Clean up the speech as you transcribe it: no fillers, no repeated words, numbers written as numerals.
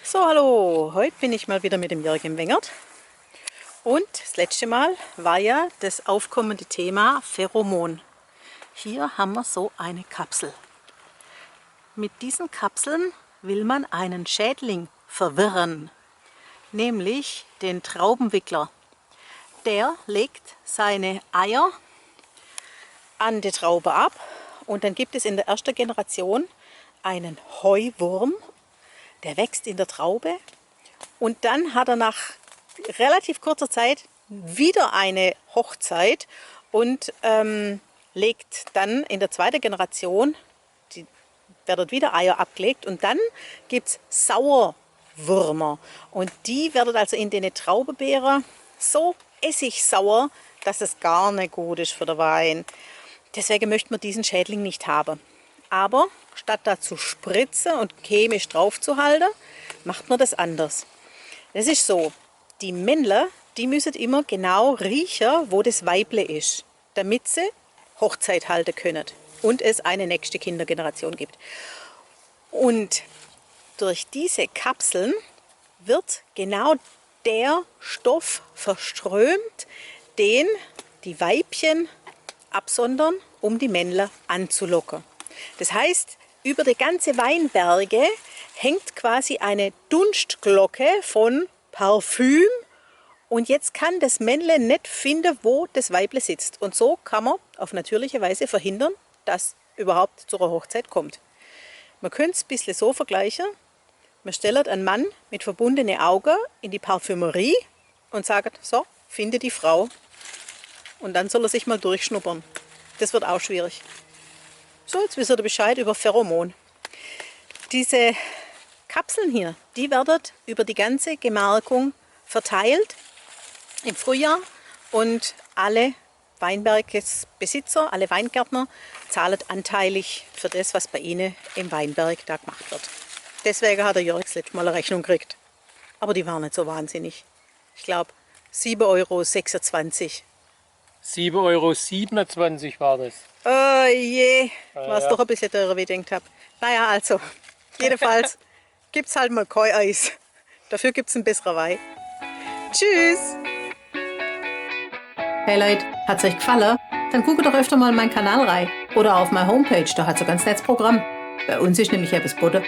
So, hallo, heute bin ich mal wieder mit dem Jörg im Wengert und das letzte Mal war ja das aufkommende Thema Pheromon. Hier haben wir so eine Kapsel. Mit diesen Kapseln will man einen Schädling verwirren, nämlich den Traubenwickler. Der legt seine Eier an die Traube ab und dann gibt es in der ersten Generation einen Heuwurm. Der wächst in der Traube und dann hat er nach relativ kurzer Zeit wieder eine Hochzeit und legt dann in der zweiten Generation, werden wieder Eier abgelegt und dann gibt es Sauerwürmer und die werden also in den Traubebeeren so essigsauer, dass es gar nicht gut ist für den Wein. Deswegen möchte man diesen Schädling nicht haben. Aber statt da zu spritzen und chemisch drauf zu halten, macht man das anders. Das ist so, die Männler, die müssen immer genau riechen, wo das Weible ist, damit sie Hochzeit halten können und es eine nächste Kindergeneration gibt. Und durch diese Kapseln wird genau der Stoff verströmt, den die Weibchen absondern, um die Männler anzulocken. Das heißt, über die ganze Weinberge hängt quasi eine Dunstglocke von Parfüm und jetzt kann das Männle nicht finden, wo das Weible sitzt. Und so kann man auf natürliche Weise verhindern, dass überhaupt zu einer Hochzeit kommt. Man könnte es ein bisschen so vergleichen. Man stellt einen Mann mit verbundenen Augen in die Parfümerie und sagt, so, finde die Frau. Und dann soll er sich mal durchschnuppern. Das wird auch schwierig. So, jetzt wisst ihr Bescheid über Pheromon. Diese Kapseln hier, die werden über die ganze Gemarkung verteilt im Frühjahr und alle Weinbergesbesitzer, alle Weingärtner zahlen anteilig für das, was bei ihnen im Weinberg da gemacht wird. Deswegen hat der Jörg das letzte Mal eine Rechnung gekriegt. Aber die war nicht so wahnsinnig. Ich glaube 7,26 €. 7,27 € war das. Oh je, war es ja. doch ein bisschen teurer, wie ich gedacht habe. Naja, also, jedenfalls gibt es halt mal kein Eis. Dafür gibt es einen besseren Wein. Tschüss! Hey Leute, hat's euch gefallen? Dann guckt doch öfter mal in meinen Kanal rein. Oder auf meine Homepage, da hat's ein ganz nettes Programm. Bei uns ist nämlich etwas geboten.